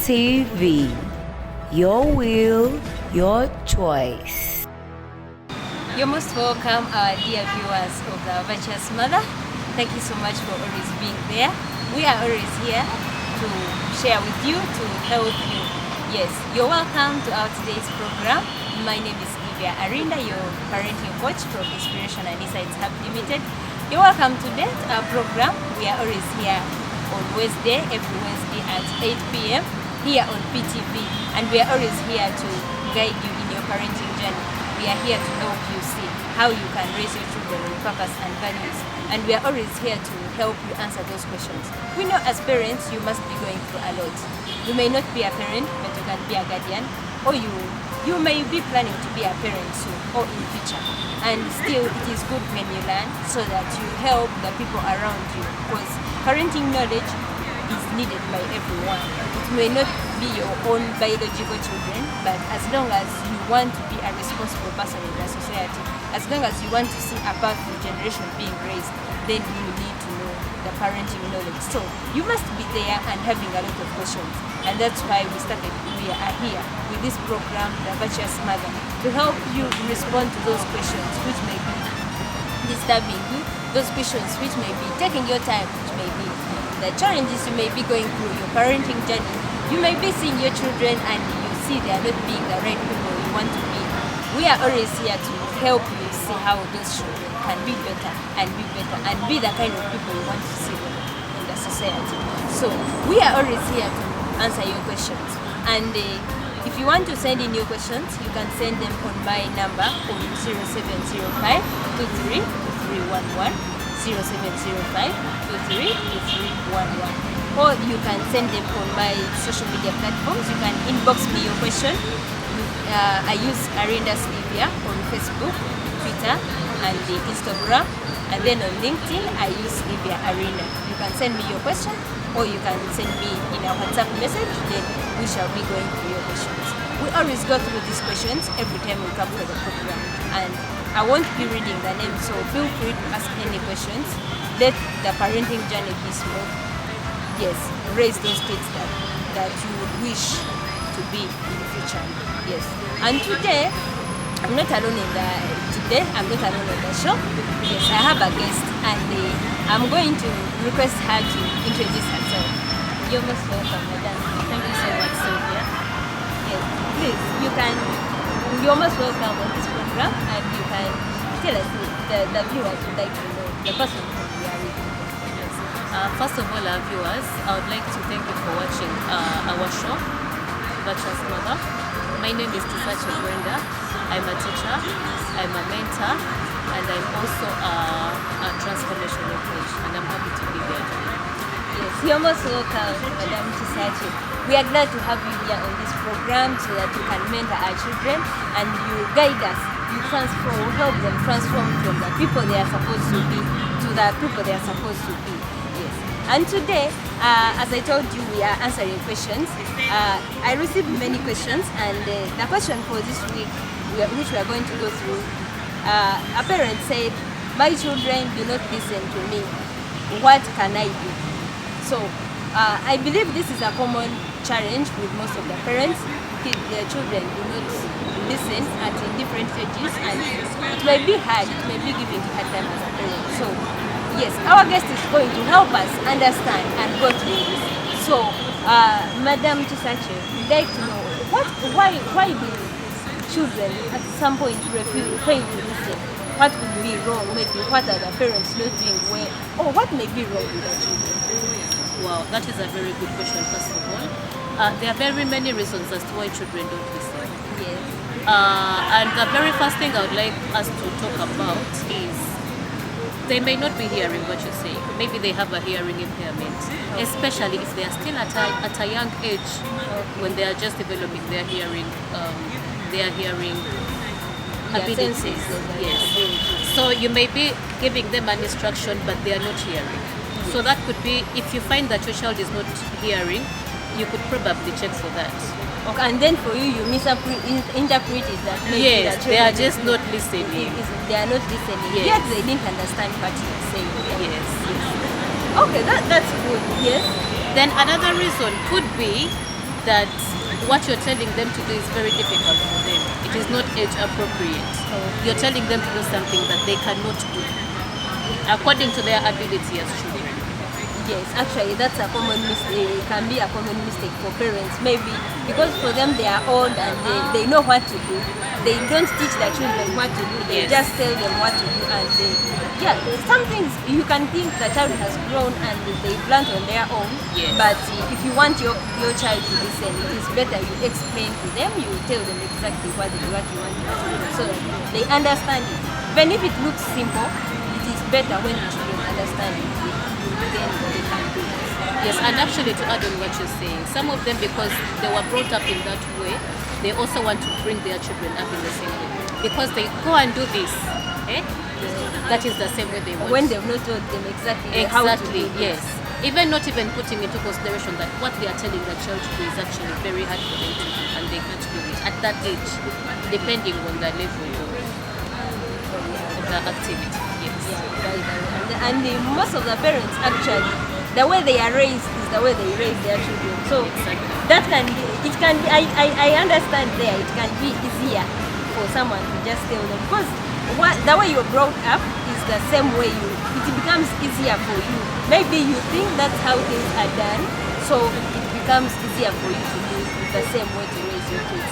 TV. Your will, your choice. You're most welcome, our dear viewers of the Virtuous Mother. Thank you so much for always being there. We are always here to share with you, to help you. Yes, you're welcome to our today's program. My name is SYLVIA, ARINDA, your parenting coach from Inspiration and Insights Hub Limited. You're welcome to our program. We are always here on Wednesday, every Wednesday at 8 p.m. here on PTV, and we are always here to guide you in your parenting journey. We are here to help you see how you can raise your children with purpose and values, and we are always here to help you answer those questions. We know as parents you must be going through a lot. You may not be a parent, but you can be a guardian, or you may be planning to be a parent soon or in future. And still, it is good when you learn so that you help the people around you, because parenting knowledge is needed by everyone. It may not be your own biological children, but as long as you want to be a responsible person in the society, as long as you want to see a powerful generation being raised, then you need to know the parenting knowledge. So you must be there and having a lot of questions. And that's why we are here with this program, The Virtuous Mother, to help you respond to those questions which may be disturbing you, those questions which may be taking your time, which may be the challenges you may be going through your parenting journey. You may be seeing your children and you see they are not being the right people you want to be. We are always here to help you see how those children can be better and be the kind of people you want to see them in the society. So we are always here to answer your questions. And if you want to send in your questions, you can send them on my number on 0705 23 2311, 0705 23 2311. Or you can send them on my social media platforms. You can inbox me your question. I use ARINDA SYLVIA on Facebook, Twitter, and Instagram. And then on LinkedIn, I use SYLVIA ARINDA. You can send me your question, or you can send me in a WhatsApp message. Then we shall be going through your questions. We always go through these questions every time we come for the program. And I won't be reading the names, so feel free to ask any questions. Let the parenting journey be smooth. Yes, raise those kids that you would wish to be in the future. Yes. And today, I'm not alone in the show. Yes, I have a guest, and I'm going to request her to introduce herself. You're most welcome, madam. Thank you so much, SYLVIA. Yes, please, you're most welcome on this program, and you can tell us the viewers would like to know the person who we are with. First of all, our viewers, I would like to thank you for watching our show, Virtuous Mother. My name is KISAKYE BRENDA. I'm a teacher, I'm a mentor, and I'm also a transformational coach, and I'm happy to be here today. Yes, you're most welcome, Madam KISAKYE. We are glad to have you here on this program so that you can mentor our children and you guide us. You help them transform from the people they are supposed to be to the people they are supposed to be. Yes. And today, as I told you, we are answering questions. I received many questions, and the question for this week, which we are going to go through, a parent said, "My children do not listen to me. What can I do?" So I believe this is a common challenge with most of the parents. Their children do not listen at different ages, and it may be hard, it may be giving you hard time as a parent. So yes, our guest is going to help us understand and go through this. So Madam KISAKYE, we'd like to know why do children at some point fail to listen? What could be wrong? Maybe what are the parents not doing well, or what may be wrong with the children? Wow, that is a very good question, first of all. There are very many reasons as to why children don't listen. Yes. And the very first thing I would like us to talk about is they may not be hearing what you say. Maybe they have a hearing impairment, especially if they are still at a young age, when they are just developing their hearing abilities. Yes. So you may be giving them an instruction, but they are not hearing. So that could be, if you find that your child is not hearing, you could probably check for that. Okay, and then for you misinterpret it that maybe yes, they are just not listening. They are not listening. Yes. Yet they didn't understand what you are saying. Yes. Okay, that's good. Yes. Then another reason could be that what you're telling them to do is very difficult for them. It is not age appropriate. You're telling them to do something that they cannot do according to their ability as children. Yes, actually that's a common mistake. It can be a common mistake for parents, maybe because for them they are old and they know what to do. They don't teach their children what to do. They just tell them what to do, and some things you can think the child has grown and they learn on their own. Yes. But if you want your child to listen, it is better you explain to them. You tell them exactly what you want to do, so that they understand it. Even if it looks simple, it is better when the children understand it. Then they can do it. Yes, and actually to add on what you're saying, some of them, because they were brought up in that way, they also want to bring their children up in the same way. Because they go and do this, that is the same way they want. When they've not told them exactly how to do it. Yes. Even not even putting into consideration that what they are telling the child to do is actually very hard for them to do, and they can't do it at that age, depending on the level of the activity. Yes. Yeah, and most of the parents actually, the way they are raised is the way they raise their children. So that can be, I understand there, it can be easier for someone to just tell them, because the way you're brought up is the same way it becomes easier for you. Maybe you think that's how things are done, so it becomes easier for you to do the same way to raise your kids.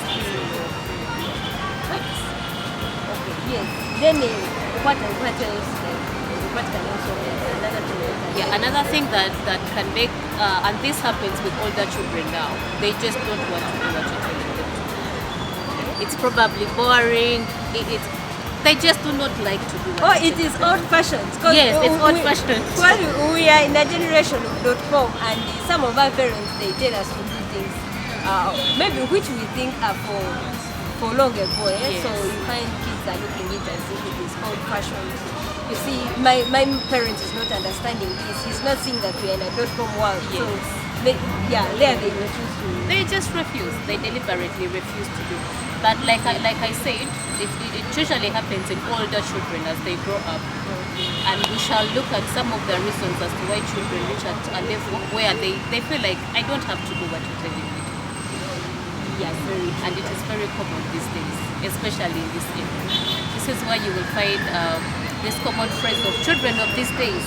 Okay, yes. Then what else? What can also another thing? Yeah, another thing that can make, and this happens with older children now, they just don't want to do what you're telling them to do. It's probably boring. They just do not like to do what it is old-fashioned. Yes, it's old-fashioned. We are in the generation of .com, and some of our parents, they tell us to do things maybe which we think are for long ago. Yes. So you find kids are looking at it as if it is old-fashioned. You see, my parents is not understanding this. He's not seeing that we are in a .com world. Yes. So they refuse to. They just refuse. They deliberately refuse to do. But like I said, it usually happens in older children as they grow up. And we shall look at some of the reasons as to why children reach at a level where they feel like, I don't have to do what you're telling me to do. Yes, and it is very common these days, especially in this age. This is why you will find this common phrase of children of these days.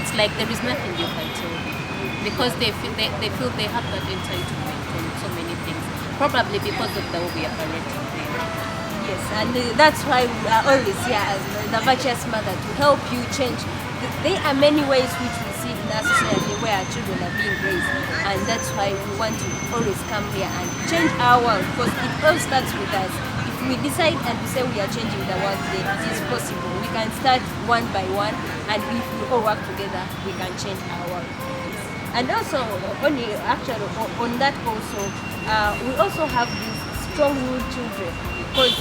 It's like there is nothing you can tell them, because they feel they have that entitlement on so many things, probably because of the way we are parenting them. Yes, and that's why we are always here as the virtuous mother, to help you change. There are many ways which we see in our society where our children are being raised, and that's why we want to always come here and change our world, because it all starts with us. If we decide and we say we are changing the world, then it is possible. We can start one by one, and if we all work together, we can change our world. And also, on that also, we also have these strong-willed children, because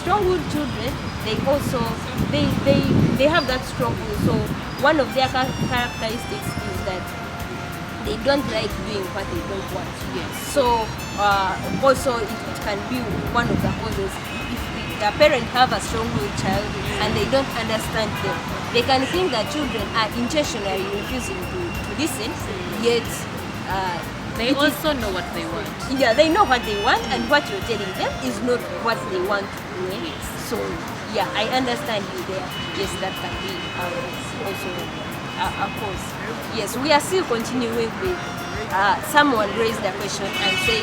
strong-willed children, they have that strong will. So one of their characteristics is that they don't like doing what they don't want. Yes. So also it can be one of the causes. If the parents have a strong-willed child and they don't understand them, they can think that children are intentionally refusing to listen, yet they also know what they want. Yeah, they know what they want, and what you're telling them is not what they want to do. Yes. So yeah, I understand you there. Yes, that can be also a cause. Yes, we are still continuing with someone raised the question and said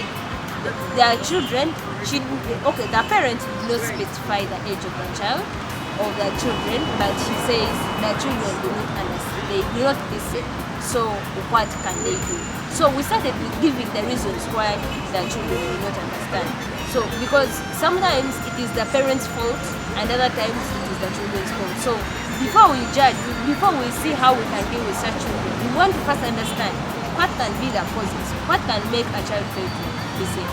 their children should, the parents did not specify the age of the child or the children, but she says the children do not understand, they do not listen. So what can they do? So we started with giving the reasons why the children do not understand. So because sometimes it is the parents' fault, and other times it is the children's fault. So before we judge, before we see how we can deal with such children, we want to first understand what can be the causes, what can make a child fail to listen.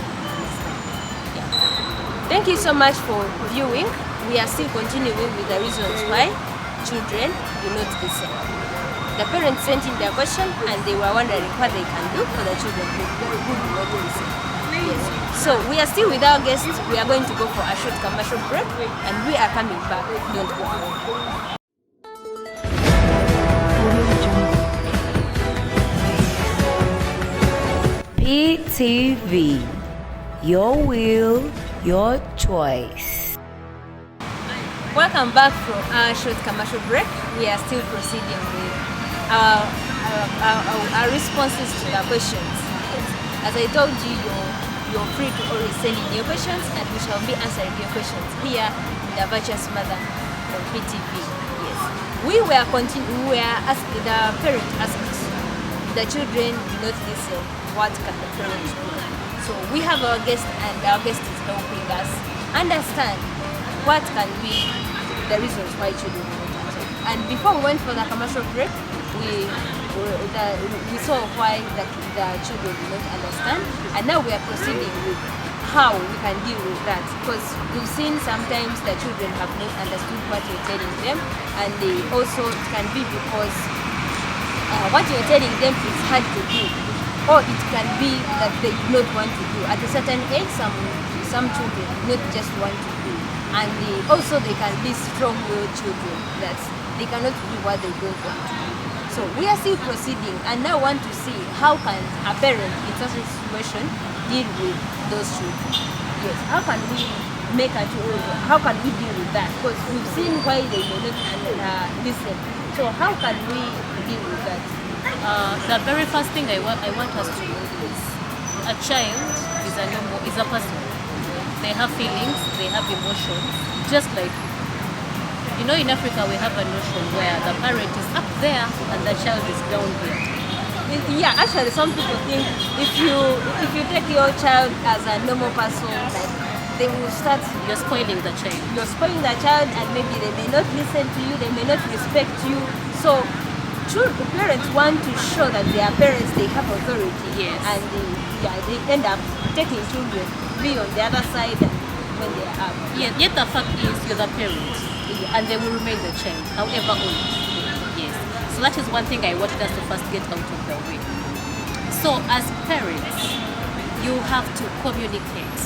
Yeah. Thank you so much for viewing. We are still continuing with the reasons why children do not listen. The parents sent in their question and they were wondering what they can do for the children who do not listen. Yes. So we are still with our guests. We are going to go for a short commercial break and we are coming back. Don't go away. Pete TV. Your will, your choice. Welcome back from our short commercial break. We are still proceeding with our responses to the questions. As I told you, you're free to always send in your questions, and we shall be answering your questions here in the Virtuous Mother on PTV. Yes, we were asked, the parent asked us, the children do not listen. What can the parents do? So we have our guest, and our guest is helping us understand what can be the reasons why children do not attend. And before we went for the commercial break, we saw why the children do not understand, and now we are proceeding with how we can deal with that, because we've seen sometimes the children have not understood what you're telling them, and they also, it can be because what you're telling them is hard to do, or it can be that they do not want to do. At a certain age, some children do not just want to do, and also they can be strong-willed children that they cannot do what they don't want to do. So we are still proceeding, and now want to see how can a parent in such a situation deal with those children. Yes, how can we make a child, how can we deal with that? Because we've seen why they may not listen. So how can we deal with that? The very first thing I want us to know is a child is a person. They have feelings, they have emotions, just like you. You know, in Africa we have a notion where the parent is up there and the child is down here. Yeah, actually some people think if you take your child as a normal person, like they will start, you're spoiling the child. You're spoiling the child, and maybe they may not listen to you, they may not respect you. So parents want to show that their parents, they have authority. Yes. And they end up taking children be on the other side when they are up. Yeah, yet the fact is you're the parent, and they will remain the child, however old. Yes. So that is one thing I wanted us to first get out of the way. So as parents, you have to communicate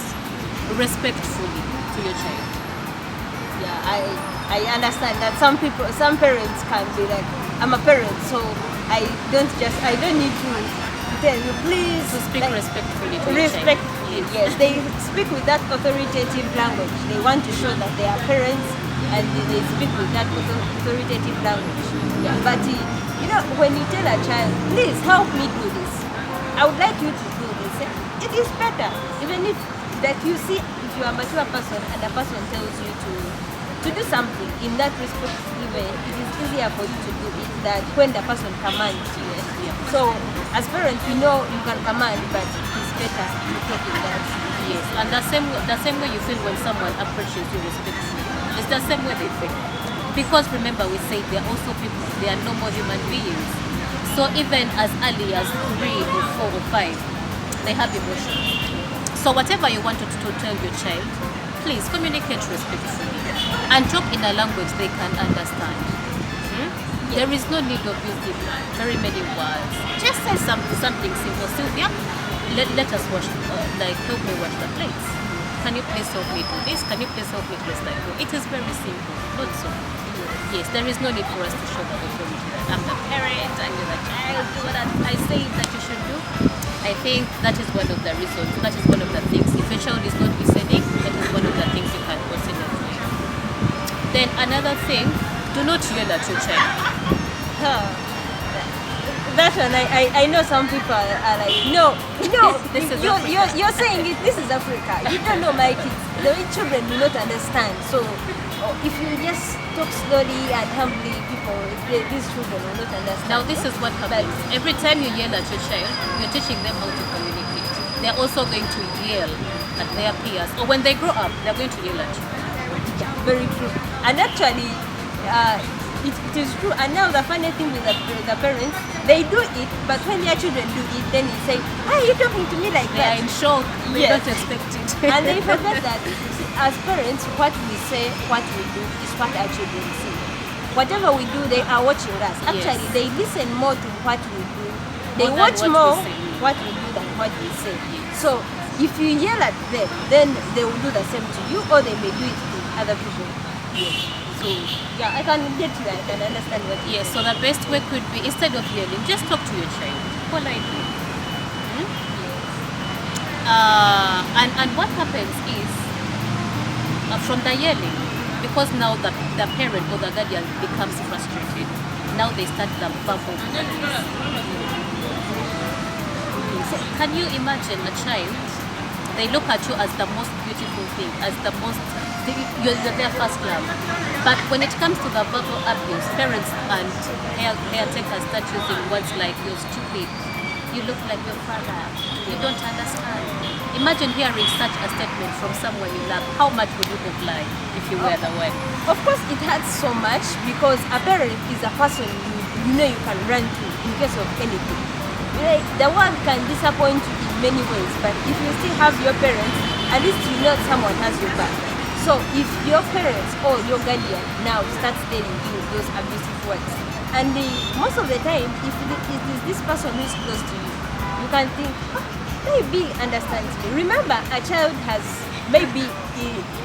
respectfully to your child. Yeah, I understand that some parents can be like, I'm a parent, so I don't need to tell you, please. To speak like, respectfully to respectfully, your child. Yes. They speak with that authoritative language. They want to show that they are parents, and they speak with that authoritative language. Yeah. But you know, when you tell a child, please help me do this, I would like you to do this, it is better. Even if that you see, if you are a mature person and a person tells you to do something in that respectful way, it is easier for you to do it than when the person commands you. Yeah. So as parents, we know you can command, but it is better to take it that. Yes, and the same way you feel when someone approaches you respectfully, it's the same way they feel. Because remember, we say they are also people, they are normal human beings. So even as early as 3 or 4 or 5, they have emotions. So whatever you want to tell your child, please communicate respectfully and talk in a language they can understand. There is no need of using very many words. Just say something simple. Sylvia, let us wash, help me wash the plates. Can you please help me do this? Can you please help me place that? It is very simple, not so. Yes, there is no need for us to show the authority that I'm the parent and you're the child. Do what I say that you should do. I think that is one of the reasons. That is one of the things. If a child is not listening, that is one of the things you can consider doing. Then another thing, do not yell at your child. That one, I know some people are like, no, this is you're saying it, this is Africa. You don't know my kids. The children do not understand. So if you just talk slowly and humbly, these children will not understand. Now this is what happens. Every time you yell at your child, you're teaching them how to communicate. They're also going to yell at their peers. Or when they grow up, they're going to yell at you. Yeah, very true. And actually, it is true. And now the funny thing with the parents, they do it, but when their children do it, then you say, why are you talking to me like they that? They are in shock. They yes. don't expect it. And they forget that as parents, what we say, what we do is what our children see. Whatever we do, they are watching us. Actually, yes. They listen more to what we do. They watch more what we do than what we say. Yes. So if you yell at them, then they will do the same to you, or they may do it to other people. Yes. So yeah, I can get to that. I can understand what. Yes. So the best way could be, instead of yelling, just talk to your child politely. And what happens is from the yelling, because now the parent or the guardian becomes frustrated, now they start the verbal abuse. So can you imagine a child? They look at you as the most beautiful thing, as the most, you're their first love. But when it comes to the verbal abuse, parents and caretakers start using words like, you're stupid, you look like your father, you don't understand. Imagine hearing such a statement from someone you love. How much would you have lied if you were the one? Of course, it hurts so much because a parent is a person you know you can run to in case of anything. Like, the world can disappoint you in many ways, but if you still have your parents, at least you know someone has your back. So if your parents or your guardian now starts telling you those abusive words, and most of the time, if it is this person who is close to you, you can think, oh, maybe understands me. Remember, a child has maybe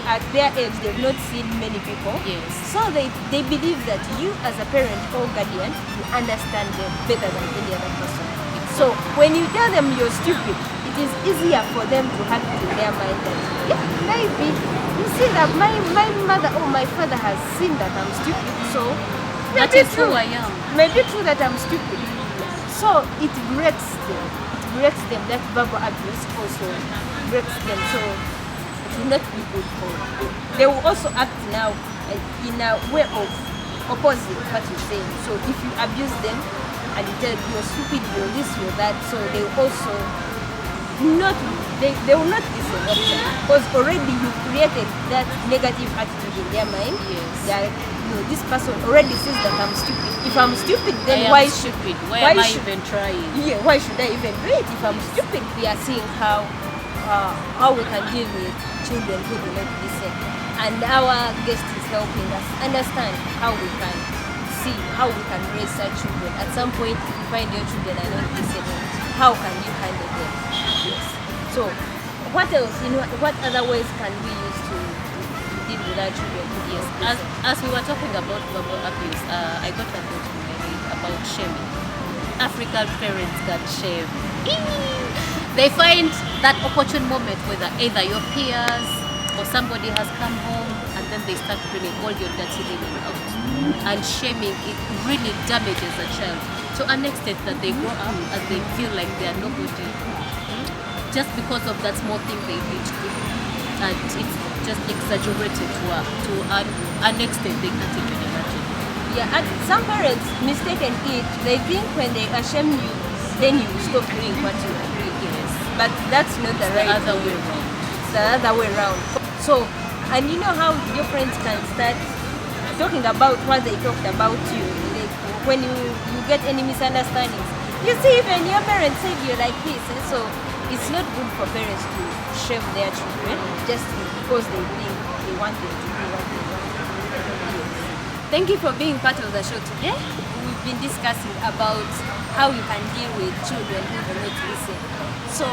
at their age they've not seen many people. Yes. So they believe that you as a parent or guardian, you understand them better than any other person. So when you tell them you're stupid, it is easier for them to have it in their mind that, yeah, maybe you see that my mother or my father has seen that I'm stupid, so that is who I am. Maybe true that I'm stupid. So it breaks them. It breaks them. That verbal abuse also breaks them. So it will not be good for them. They will also act now in a way of opposing what you're saying. So if you abuse them and you tell them you're stupid, you're this, you're that, so they will also not, they will not listen often, because already you created that negative attitude in their mind. Yes. They are, this person already says that I'm stupid. If I'm stupid, then why stupid? Why am I even trying? Yeah, why should I even do it? If I'm stupid, we are seeing how we can deal with children who do not listen. And our guest is helping us understand how we can see, how we can raise our children. At some point, if you find your children are not listening, how can you handle them? Yes. So, what else? What other ways can we use to deal with our children? Yes. As we were talking about verbal abuse, I got a thought in my head about shaming. African parents got shame. They find that opportune moment whether either your peers or somebody has come home, and then they start bringing all your dirty linen out. And shaming, it really damages a child to an extent that they grow up and they feel like they are nobody, just because of that small thing they did to do. And it's just exaggerated to an extent they can't even imagine. Yeah, and some parents mistaken it. They think when they shame you, then you stop doing what you are doing. Yes. But that's not the right other way around. It's the other way around. So, and you know how your friends can start talking about what they talked about you. Like when you get any misunderstandings, you see even your parents said you like this. And so it's not good for parents to shame their children just because they think they want them to do what they want to do. Thank you for being part of the show today. We've been discussing about how you can deal with children who do not listen. So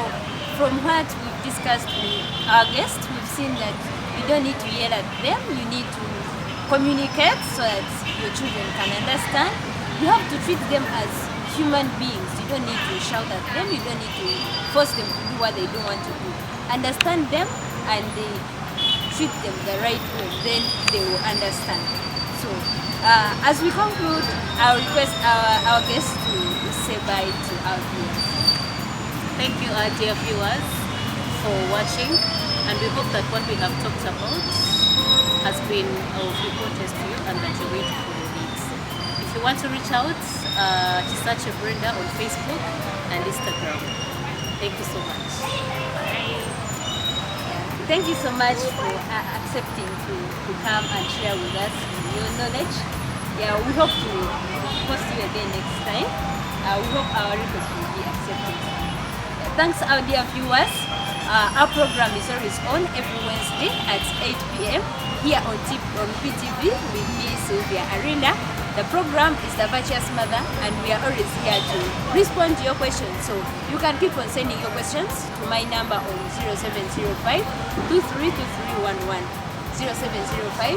from what we've discussed with our guests, we've seen that you don't need to yell at them, you need to communicate so that your children can understand. You have to treat them as human beings. You don't need to shout at them, you don't need to force them to do what they don't want to do. Understand them and treat them the right way, then they will understand. So as we conclude, I'll request our guests to say bye to our viewers. Thank you, our dear viewers, for watching, and we hope that what we have talked about has been of importance to you and that you're going to follow it. If you want to reach out, KISAKYE BRENDA on Facebook and Instagram. Thank you so much. Thank you so much for accepting to come and share with us your knowledge. Yeah, we hope to host you again next time. We hope our request will be accepted. Thanks, our dear viewers. Our program is always on every Wednesday at 8 p.m. here on PTV with me, SYLVIA ARINDA. The program is The Virtuous Mother, and we are always here to respond to your questions. So you can keep on sending your questions to my number on 0705 232311. 0705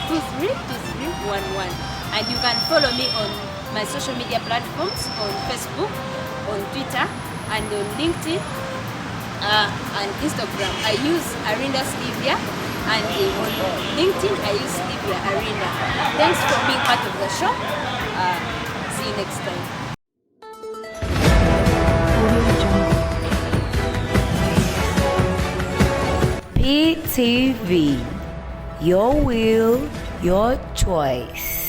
232311. And you can follow me on my social media platforms on Facebook, on Twitter, and on LinkedIn. and Instagram I use ARINDA SYLVIA, and on LinkedIn I use SYLVIA ARINDA. Thanks for being part of the show. See you next time. PTV, your will, your choice.